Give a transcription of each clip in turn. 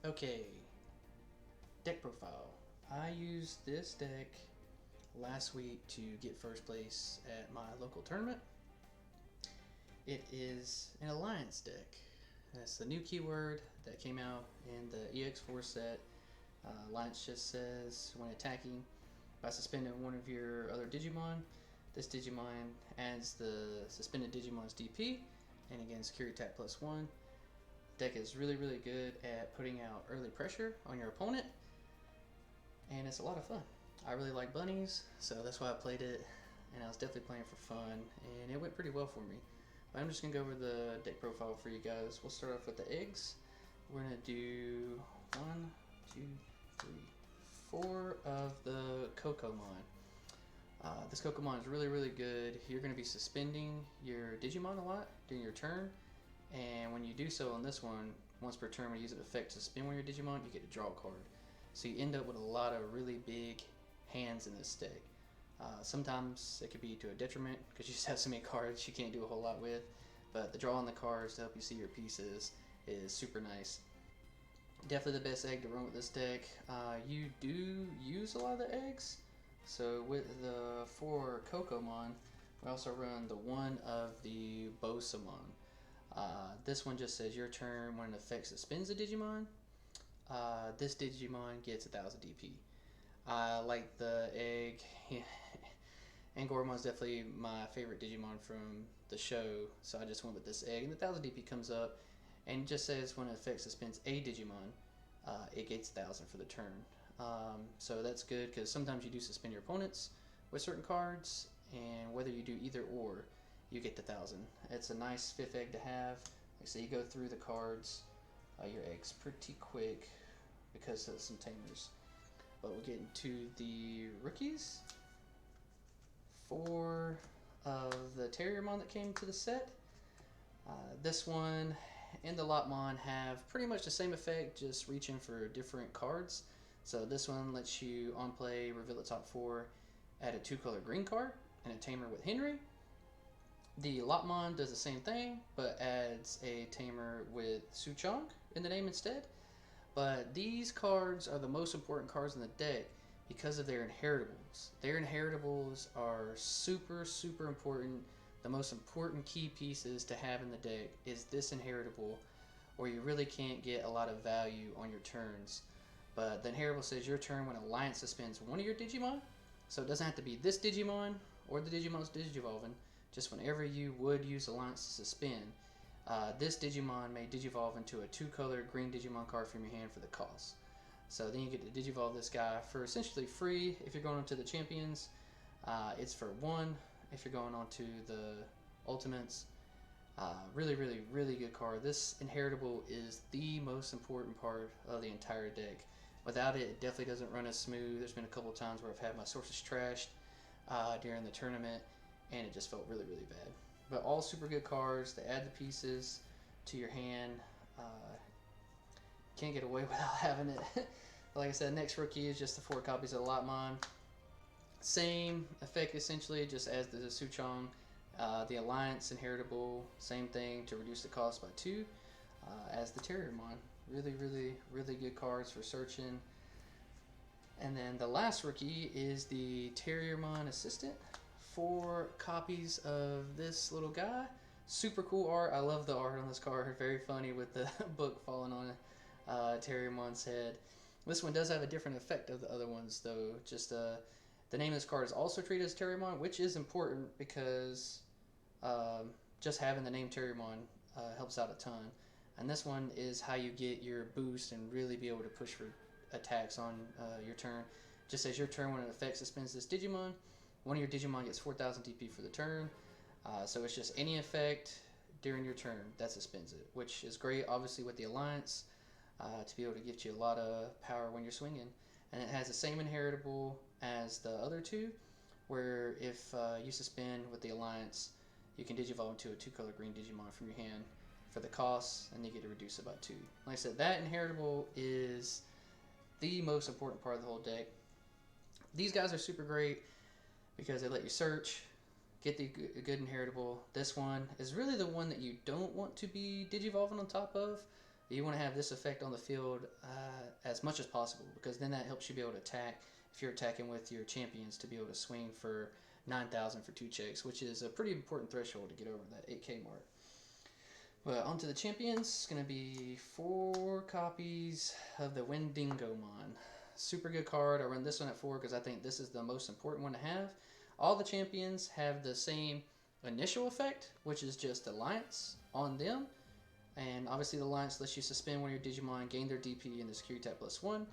Okay, deck profile. I used this deck last week to get first place at my local tournament. It is an alliance deck. That's the new keyword that came out in the EX4 set. Alliance just says when attacking by suspending one of your other Digimon, this Digimon adds the suspended Digimon's DP and again security attack +1. Deck is really good at putting out early pressure on your opponent, and it's a lot of fun. I really like bunnies, so that's why I played it, and I was definitely playing for fun, and it went pretty well for me. But I'm just going to go over the deck profile for you guys. We'll start off with the eggs. We're going to do 1, 2, 3, 4 of the Kokomon. This Kokomon is really good. You're going to be suspending your Digimon a lot during your turn, and when you do so on this one, once per turn when you use an effect to suspend one of your Digimon, you get to draw a card. So you end up with a lot of really big hands in this deck. Sometimes it could be to a detriment because you just have so many cards you can't do a whole lot with, but the draw on the cards to help you see your pieces is super nice. Definitely the best egg to run with this deck. You do use a lot of the eggs, so with the 4 Kokomon, we also run the 1 of the Bosamon. This one just says your turn when an effect suspends a Digimon. This Digimon gets 1000 DP. I like the egg. Angormon's definitely my favorite Digimon from the show, so I just went with this egg. And the 1000 DP comes up, and it just says when an effect suspends a Digimon, it gets 1000 for the turn. So that's good because sometimes you do suspend your opponents with certain cards, and whether you do either or, you get the 1000. It's a nice 5th egg to have. Like I say, you go through the cards, your eggs pretty quick because of some tamers. But we'll get into the rookies. 4 of the Terriermon that came to the set. This one and the Lotmon have pretty much the same effect, just reaching for different cards. So this one lets you on play reveal the top 4, add a 2-color green card, and a tamer with Henry. The Lotmon does the same thing, but adds a tamer with Suchong in the name instead. But these cards are the most important cards in the deck because of their inheritables. Their inheritables are super important. The most important key pieces to have in the deck is this inheritable, or you really can't get a lot of value on your turns. But the inheritable says your turn when Alliance suspends one of your Digimon. So it doesn't have to be this Digimon or the Digimon's Digivolving. Just whenever you would use Alliance to suspend, this Digimon may Digivolve into a 2-color green Digimon card from your hand for the cost. So then you get to Digivolve this guy for essentially free if you're going on to the Champions. It's for 1 if you're going on to the Ultimates. Really good card. This inheritable is the most important part of the entire deck. Without it, it definitely doesn't run as smooth. There's been a couple of times where I've had my sources trashed during the tournament, and it just felt really bad. But all super good cards. They add the pieces to your hand. Can't get away without having it. Like I said, next rookie is just the 4 copies of the Lotmon. Same effect essentially, just as the Suchong. The Alliance inheritable, same thing to reduce the cost by 2. As the Terriermon. Really good cards for searching. And then the last rookie is the Terriermon Assistant. 4 copies of this little guy. Super cool art. I love the art on this card. Very funny with the book falling on Terriermon's head. This one does have a different effect of the other ones, though. Just the name of this card is also treated as Terriermon, which is important because just having the name Terriermon helps out a ton. And this one is how you get your boost and really be able to push for attacks on your turn. Just as your turn when an effect suspends this Digimon, one of your Digimon gets 4000 DP for the turn. So it's just any effect during your turn that suspends it, which is great obviously with the Alliance to be able to give you a lot of power when you're swinging. And it has the same inheritable as the other 2, where if you suspend with the Alliance, you can Digivolve into a 2-color green Digimon from your hand for the cost, and you get to reduce it by 2. Like I said, that inheritable is the most important part of the whole deck. These guys are super great because they let you search, get the good inheritable. This one is really the one that you don't want to be Digivolving on top of You want to have this effect on the field as much as possible, because then that helps you be able to attack if you're attacking with your champions, to be able to swing for 9,000 for 2 checks, which is a pretty important threshold to get over that 8k mark. Well, onto the champions. It's going to be 4 copies of the Wendigomon. Super good card. I run this one at 4 because I think this is the most important one to have. All the champions have the same initial effect, which is just Alliance on them. And obviously the Alliance lets you suspend one of your Digimon, gain their DP, and the security tap +1.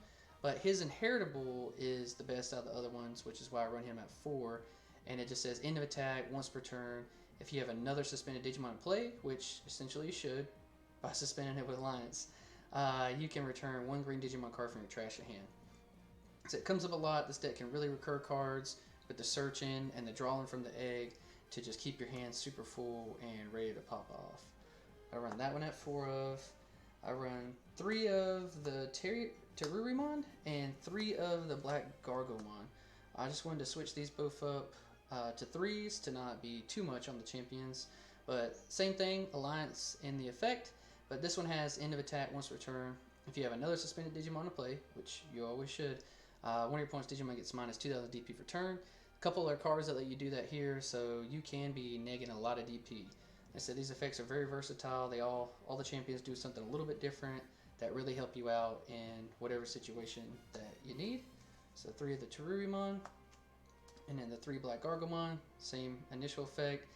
But his inheritable is the best out of the other ones, which is why I run him at 4. And it just says end of attack once per turn. If you have another suspended Digimon in play, which essentially you should by suspending it with Alliance, you can return 1 green Digimon card from your trash at hand. So it comes up a lot. This deck can really recur cards with the searching and the drawing from the egg to just keep your hand super full and ready to pop off. I run that one at 4 of. I run 3 of the Terurimon and 3 of the Black Gargomon. I just wanted to switch these both up to 3s to not be too much on the champions. But same thing, Alliance in the effect, but this one has end of attack once per turn. If you have another suspended Digimon to play, which you always should, one of your opponent's Digimon gets minus 2,000 DP per turn. A couple other cards that let you do that here, so you can be negging a lot of DP. I said these effects are very versatile. They all the champions do something a little bit different that really help you out in whatever situation that you need. So 3 of the Terurimon, and then the 3 Black Gargomon, same initial effect,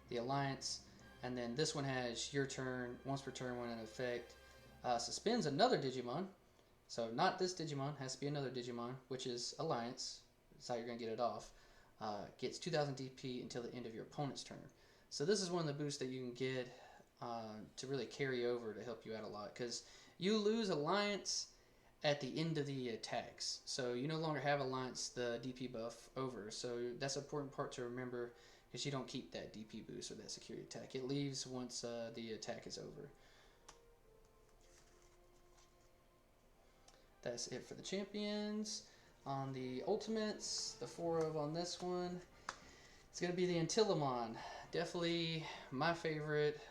the Alliance, and then this one has your turn, once per turn when in effect, suspends another Digimon. So not this Digimon, has to be another Digimon, which is Alliance. That's how you're going to get it off. Gets 2,000 DP until the end of your opponent's turn. So this is one of the boosts that you can get to really carry over to help you out a lot, because you lose Alliance at the end of the attacks. So you no longer have Alliance the DP buff over. So that's an important part to remember, because you don't keep that DP boost or that security attack. It leaves once the attack is over. That's it for the champions. On the ultimates, the 4 of on this one, it's going to be the Antilamon. Definitely my favorite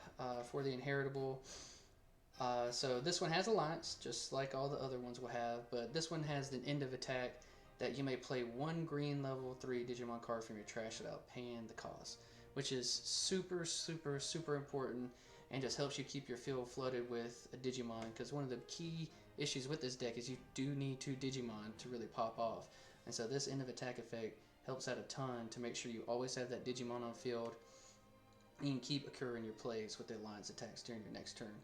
for the inheritable. So this one has Alliance, just like all the other ones will have, but this one has the end of attack that you may play 1 green level 3 Digimon card from your trash without paying the cost, which is super, super, super important, and just helps you keep your field flooded with a Digimon, because one of the key issues with this deck is you do need 2 Digimon to really pop off. And so this end of attack effect helps out a ton to make sure you always have that Digimon on field, and you can keep occurring your plays with the Alliance attacks during your next turn.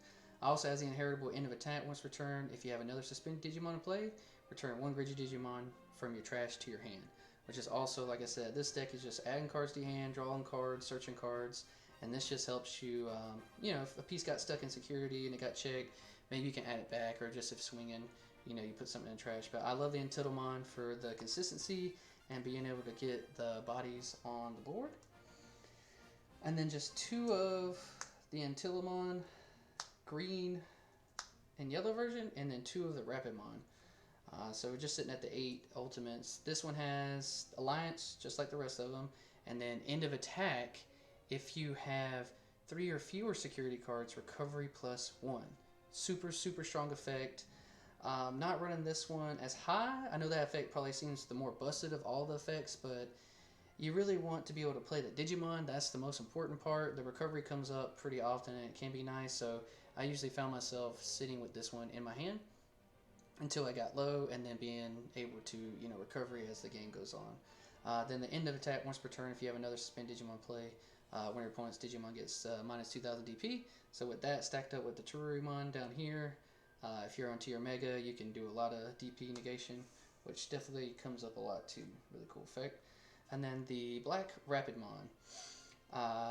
Also has the inheritable end of attack once per turn. If you have another suspended Digimon in play, return 1 Grigi Digimon from your trash to your hand. Which is also, like I said, this deck is just adding cards to your hand, drawing cards, searching cards, and this just helps you, you know, if a piece got stuck in security and it got checked, maybe you can add it back, or just if swinging, you know, you put something in the trash. But I love the Antilamon for the consistency and being able to get the bodies on the board. And then just 2 of the Antilamon, green and yellow version, and then 2 of the Rapidmon. So we're just sitting at the 8 ultimates. This one has Alliance, just like the rest of them, and then end of attack. If you have 3 or fewer security cards, recovery +1. Super, super strong effect. Not running this one as high. I know that effect probably seems the more busted of all the effects, but you really want to be able to play the Digimon. That's the most important part. The recovery comes up pretty often, and it can be nice, so I usually found myself sitting with this one in my hand until I got low, and then being able to, you know, recovery as the game goes on. Then the end of attack once per turn. If you have another suspend Digimon play, one of your opponent's Digimon gets minus 2,000 DP. So with that stacked up with the Terurimon down here, if you're onto your Mega, you can do a lot of DP negation, which definitely comes up a lot too. Really cool effect. And then the Black Rapidmon.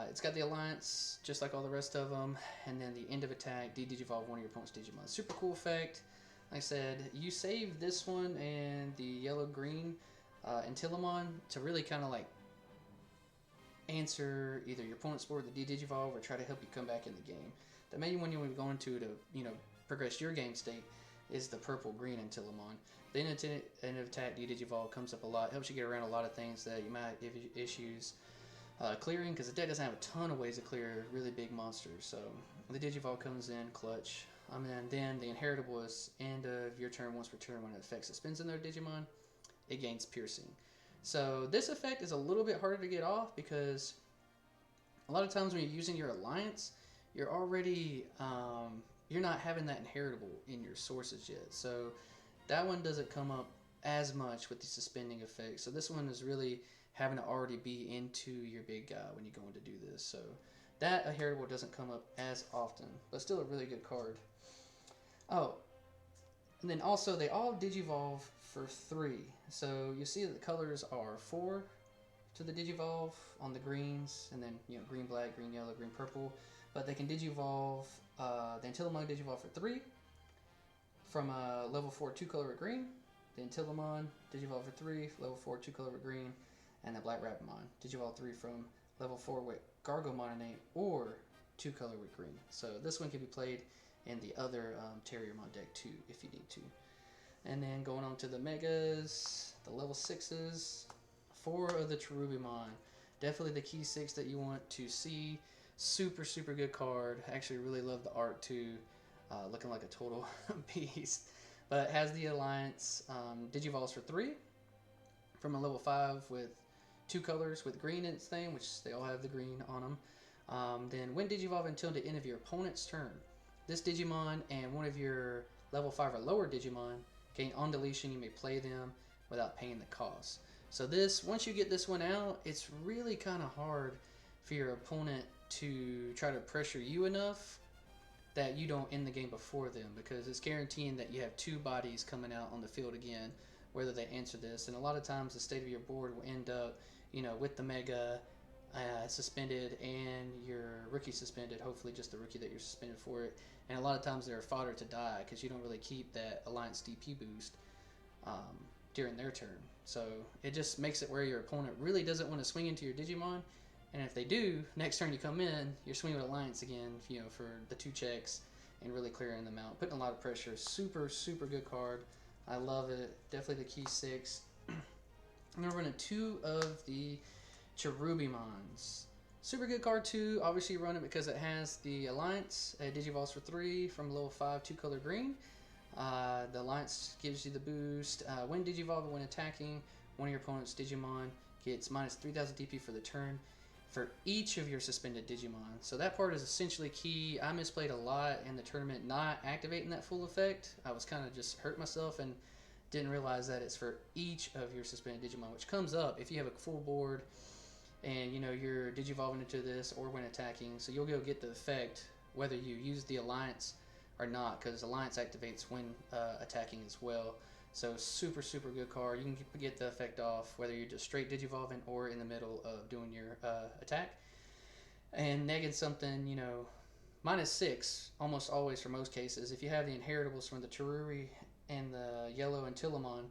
It's got the Alliance, just like all the rest of them, and then the end of attack, de-digivolve one of your opponent's Digimon. Super cool effect. Like I said, you save this one and the yellow-green Antilamon to really kind of like answer either your opponent's board, the de-digivolve, or try to help you come back in the game. The main one you want to go into to, you know, progress your game state is the purple-green Antilamon. The end of attack, de-digivolve comes up a lot. Helps you get around a lot of things that you might have issues clearing, because the deck doesn't have a ton of ways to clear really big monsters. So the Digivolve comes in clutch And then the inheritable is end of your turn once per turn when an effect suspends another Digimon, it gains piercing. So this effect is a little bit harder to get off because a lot of times when you're using your alliance, you're already you're not having that inheritable in your sources yet. So that one doesn't come up as much with the suspending effect. So this one is really having to already be into your big guy when you go in to do this. So that inheritable doesn't come up as often, but still a really good card. Oh, and then also they all digivolve for 3. So you see that the colors are 4 to the digivolve on the greens, and then green, black, green, yellow, green, purple. But they can digivolve. The Antillamon digivolve for 3 from level 4 2 color with green. The Antillamon digivolve for 3 level 4 2 color with green, and the Black Rapamon digivolve 3 from level 4 with Gargomonite or 2 color with green. So this one can be played in the other Terriermon deck too if you need to. And then going on to the Megas, the level 6s, 4 of the Cherubimon. Definitely the key 6 that you want to see. Super, super good card. I actually really love the art too. Looking like a total beast. But it has the Alliance Digivolves for 3 from a level 5 with 2 colors with green in its thing, which they all have the green on them. Then when Digivolve until the end of your opponent's turn, this Digimon and one of your level 5 or lower Digimon gain on deletion. You may play them without paying the cost. So this, once you get this one out, it's really kind of hard for your opponent to try to pressure you enough that you don't end the game before them, because it's guaranteeing that you have 2 bodies coming out on the field again, whether they answer this. And a lot of times the state of your board will end up, with the Mega suspended and your rookie suspended, hopefully just the rookie that you're suspended for it. And a lot of times they're fodder to die because you don't really keep that Alliance DP boost during their turn. So it just makes it where your opponent really doesn't want to swing into your Digimon. And if they do, next turn you come in, you're swinging with Alliance again, for the 2 checks and really clearing them out. Putting a lot of pressure. Super, super good card. I love it. Definitely the key 6. I'm going to run 2 of the Cherubimons. Super good card too. Obviously you run it because it has the Alliance. Digivolves for 3 from level 5 2 color green. The Alliance gives you the boost. When Digivolve and when attacking, one of your opponent's Digimon gets minus 3000 DP for the turn for each of your suspended Digimon. So that part is essentially key. I misplayed a lot in the tournament not activating that full effect. I was kind of just hurt myself and didn't realize that it's for each of your suspended Digimon, which comes up if you have a full board and you're Digivolving into this or when attacking. So you'll go get the effect whether you use the Alliance or not, because Alliance activates when attacking as well. So super, super good card. You can get the effect off whether you're just straight Digivolving or in the middle of doing your attack. And negging something, minus 6 almost always for most cases. If you have the inheritables from the Teruri and the yellow Antillamon,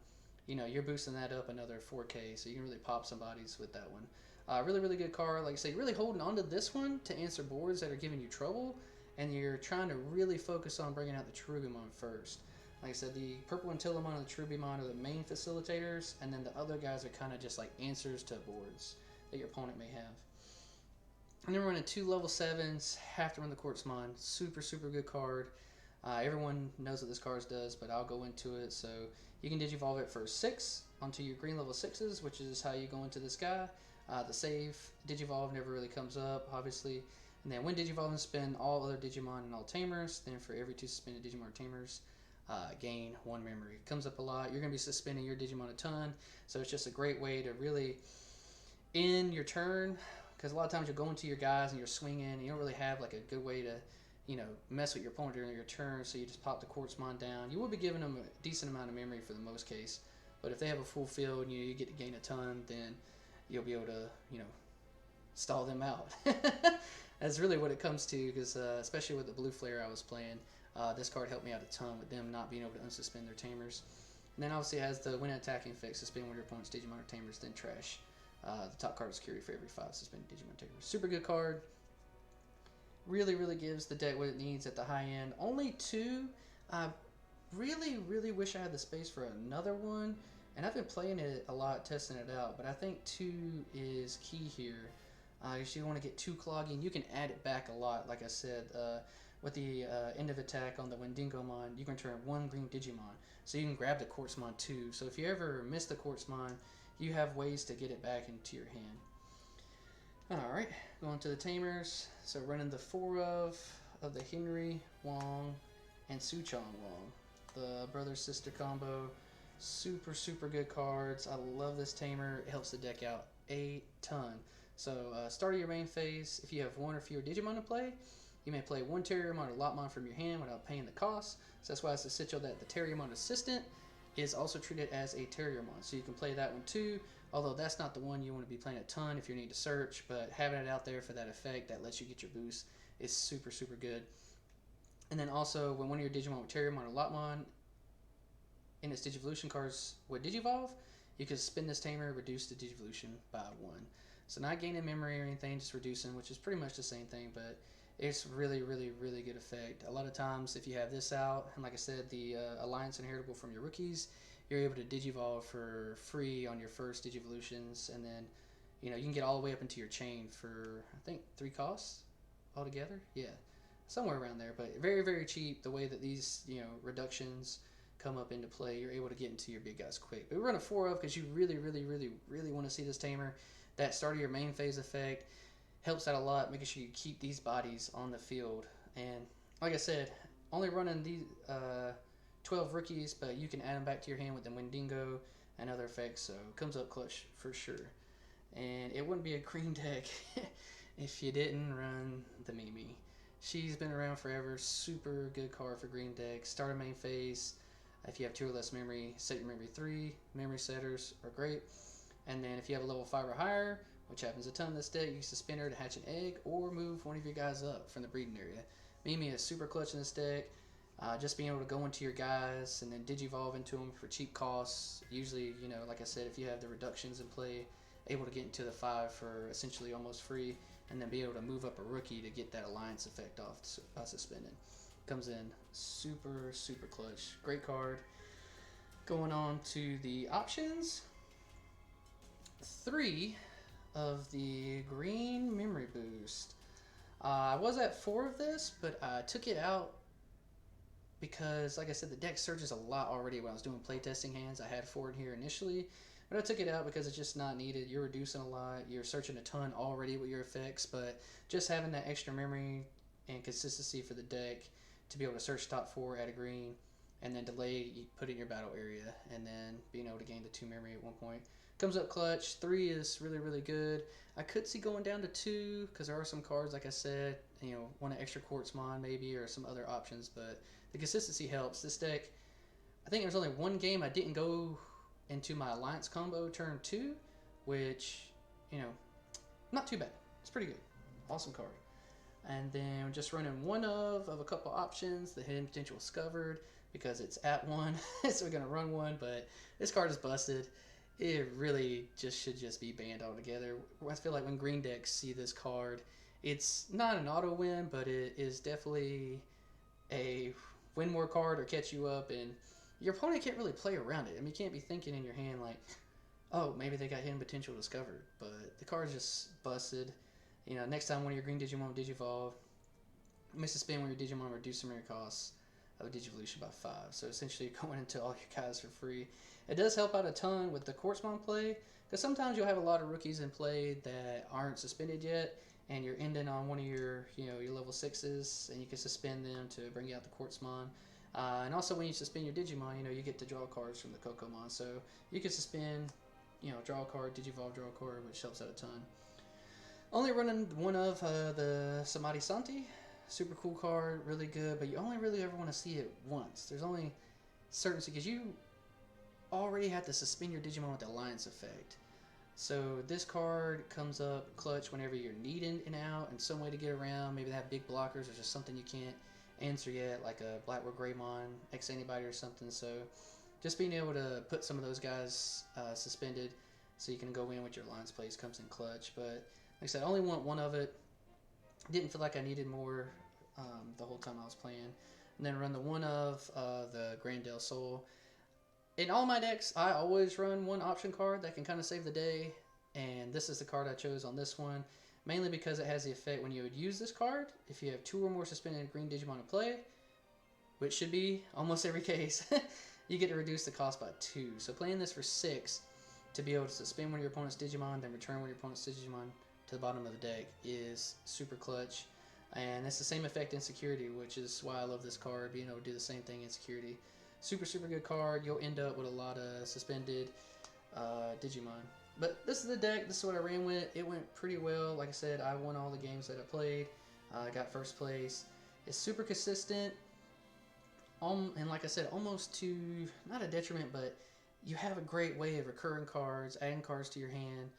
you're boosting that up another 4K. So you can really pop some bodies with that one. Really, really good card. Like I say, really holding on to this one to answer boards that are giving you trouble. And you're trying to really focus on bringing out the Cherubimon first. Like I said, the purple Antillamon and the Cherubimon are the main facilitators, and then the other guys are kind of just like answers to boards that your opponent may have. And then we're running 2 level 7s, have to run the Quartzmon. Super, super good card. Everyone knows what this card does, but I'll go into it. So you can Digivolve it for 6 onto your green level 6s, which is how you go into this guy. The save Digivolve never really comes up, obviously. And then when Digivolve, spend all other Digimon and all Tamers. Then for every 2 suspended Digimon or Tamers, gain 1 memory. It comes up a lot. You're going to be suspending your Digimon a ton. So it's just a great way to really end your turn. Because a lot of times you'll go into your guys and you're swinging. And you don't really have like a good way to, mess with your opponent during your turn. So you just pop the Quartzmon down. You will be giving them a decent amount of memory for the most case. But if they have a full field and you get to gain a ton, then you'll be able to, stall them out. That's really what it comes to, because especially with the blue flare I was playing, this card helped me out a ton with them not being able to unsuspend their Tamers. And then obviously it has the when attacking effect, suspend one of your opponent's Digimon or Tamers, then trash the top card of security for every 5 suspended Digimon Tamers. Super good card. Really, really gives the deck what it needs at the high end. Only 2. I really, really wish I had the space for another one. And I've been playing it a lot, testing it out, but I think 2 is key here. If you want to get too clogging, you can add it back a lot, like I said. with the end of attack on the Wendigomon, you can turn one green Digimon. So you can grab the Quartzmon too. So if you ever miss the Quartzmon, you have ways to get it back into your hand. Alright, going to the Tamers. So running the 4 of the Henry, Wong, and Suchong Wong. The brother-sister combo. Super, super good cards. I love this Tamer. It helps the deck out a ton. So start of your main phase, if you have 1 or fewer Digimon to play, you may play 1 Terriermon or Lopmon from your hand without paying the cost. So that's why it's essential that the Terriermon Assistant is also treated as a Terriermon. So you can play that one too, although that's not the one you want to be playing a ton if you need to search, but having it out there for that effect that lets you get your boost is super, super good. And then also, when one of your Digimon with Terriermon or Lopmon in its Digivolution cards would Digivolve, you can spin this Tamer, reduce the Digivolution by 1. So not gaining memory or anything, just reducing, which is pretty much the same thing, but it's really, really, really good effect. A lot of times, if you have this out, and like I said, the Alliance Inheritable from your rookies, you're able to Digivolve for free on your first Digivolutions, and then, you know, you can get all the way up into your chain for, I think, 3 costs altogether? Yeah, somewhere around there, but very, very cheap. The way that these, you know, reductions come up into play, you're able to get into your big guys quick. But we run a 4 of because you really, really, really, really want to see this Tamer. That start of your main phase effect helps out a lot, making sure you keep these bodies on the field. And like I said, only running these 12 rookies, but you can add them back to your hand with the Wendigo and other effects, so it comes up clutch for sure. And it wouldn't be a green deck if you didn't run the Mimi. She's been around forever, super good card for green deck. Start a main phase. If you have 2 or less memory, set your memory 3. Memory setters are great. And then if you have a level 5 or higher, which happens a ton in this deck, you can suspend her to hatch an egg or move one of your guys up from the breeding area. Mimi is super clutch in this deck. Just being able to go into your guys and then Digivolve into them for cheap costs. Usually, you know, like I said, if you have the reductions in play, able to get into the 5 for essentially almost free, and then be able to move up a rookie to get that Alliance effect off suspended. Comes in super, super clutch. Great card. Going on to the options. 3 of the green memory boost. I was at 4 of this, but I took it out because, like I said, the deck searches a lot already. When I was doing playtesting hands, I had 4 in here initially, but I took it out because it's just not needed. You're reducing a lot. You're searching a ton already with your effects, but just having that extra memory and consistency for the deck to be able to search top 4, add a green, and then delay, you put it in your battle area, and then being able to gain the 2 memory at one point. Comes up clutch. 3 is really, really good. I could see going down to 2 because there are some cards, like I said, you know, want an extra Quartzmon maybe or some other options, but the consistency helps. This deck, I think there's only 1 game I didn't go into my Alliance combo turn 2, which, you know, not too bad. It's pretty good. Awesome card. And then just running 1 of a couple options. The hidden potential is covered because it's at 1, so we're going to run 1, but this card is busted. It really just should just be banned altogether. I feel like when green decks see this card, it's not an auto win, but it is definitely a win more card or catch you up, and your opponent can't really play around it. I mean, you can't be thinking in your hand like, oh, maybe they got hidden potential discovered, but the card's just busted. You know, next time one of your green Digimon Digivolve, miss a spin when your Digimon reduce the memory costs of Digivolution by 5. So essentially you're going into all your guys for free. It does help out a ton with the Quartzmon play, because sometimes you'll have a lot of rookies in play that aren't suspended yet, and you're ending on one of your, you know, your level 6s, and you can suspend them to bring out the Quartzmon. And also when you suspend your Digimon, you know, you get to draw cards from the Kokomon. So you can suspend, you know, draw a card, Digivolve, draw a card, which helps out a ton. Only running 1 of the Samadhi Santi. Super cool card, really good, but you only really ever want to see it once. There's only certain, because you already have to suspend your Digimon with the Alliance effect. So this card comes up clutch whenever you're needing an out and some way to get around. Maybe they have big blockers or just something you can't answer yet, like a Blackwood Greymon, X anybody or something. So just being able to put some of those guys suspended so you can go in with your Alliance plays comes in clutch. But like I said, I only want 1 of it. Didn't feel like I needed more the whole time I was playing. And then run the 1 of the Grand Del Sol. In all my decks, I always run 1 option card that can kind of save the day, and this is the card I chose on this one. mainly because it has the effect when you would use this card, if you have 2 or more suspended green Digimon in play, which should be almost every case, you get to reduce the cost by 2. So playing this for 6 to be able to suspend one of your opponent's Digimon, then return one of your opponent's Digimon to the bottom of the deck is super clutch. And it's the same effect in Security, which is why I love this card, being able to do the same thing in Security. Super, super good card. You'll end up with a lot of suspended Digimon. But this is the deck. This is what I ran with. It went pretty well. Like I said, I won all the games that I played. I got first place. It's super consistent. And like I said, almost to, not a detriment, but you have a great way of recurring cards, adding cards to your hand,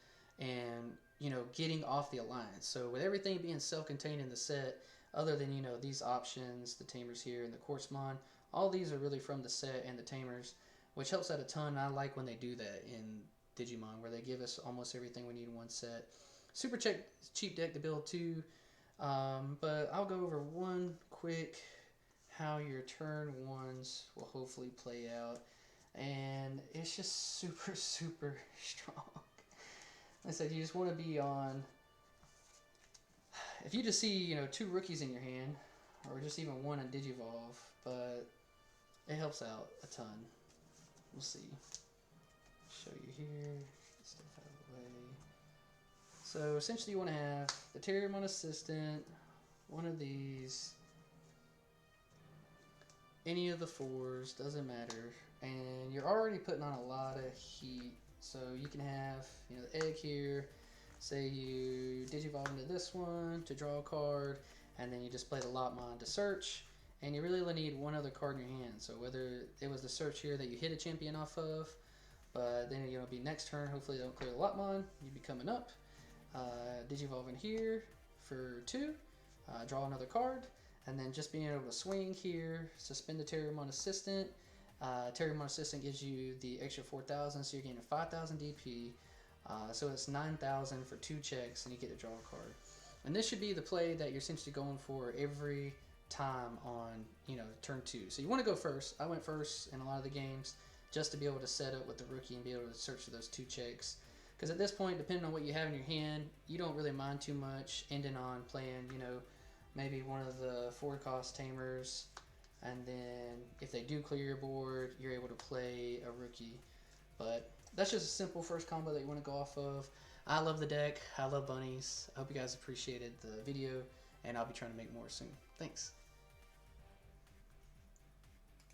and, you know, getting off the alliance. So with everything being self-contained in the set, other than, you know, these options, the Tamers here and the Quartzmon, all these are really from the set and the Tamers, which helps out a ton. I like when they do that in Digimon, where they give us almost everything we need in one set. Super cheap deck to build too, but I'll go over one quick how your turn ones will hopefully play out, and it's just super, super strong. Like I said, you just want to be on, if you just see, you know, 2 rookies in your hand, or just even one in Digivolve, but it helps out a ton. We'll see. Show you here. Get stuff out of the way. So essentially you want to have the Terriermon Assistant, one of these, any of the 4s, doesn't matter, and you're already putting on a lot of heat. So you can have, you know, the egg here, say you Digivolve into this one to draw a card, and then you just play the Lopmon to search, and you really only need one other card in your hand. So whether it was the search here that you hit a champion off of, but then, you know, be next turn, hopefully they don't clear the Lopmon, you'd be coming up, Digivolve in here for 2, draw another card, and then just being able to swing here, suspend the Terriermon Assistant. Terriermon Assistant gives you the extra 4,000, so you're getting 5,000 DP. So it's 9,000 for 2 checks, and you get to draw a card. And this should be the play that you're essentially going for every time on, you know, turn 2. So you want to go first. I went first in a lot of the games just to be able to set up with the rookie and be able to search for those 2 checks. Because at this point, depending on what you have in your hand, you don't really mind too much ending on playing, you know, maybe one of the 4-cost Tamers, and then if they do clear your board, you're able to play a rookie. But that's just a simple first combo that you want to go off of. I love the deck. I love bunnies. I hope you guys appreciated the video, and I'll be trying to make more soon. Thanks.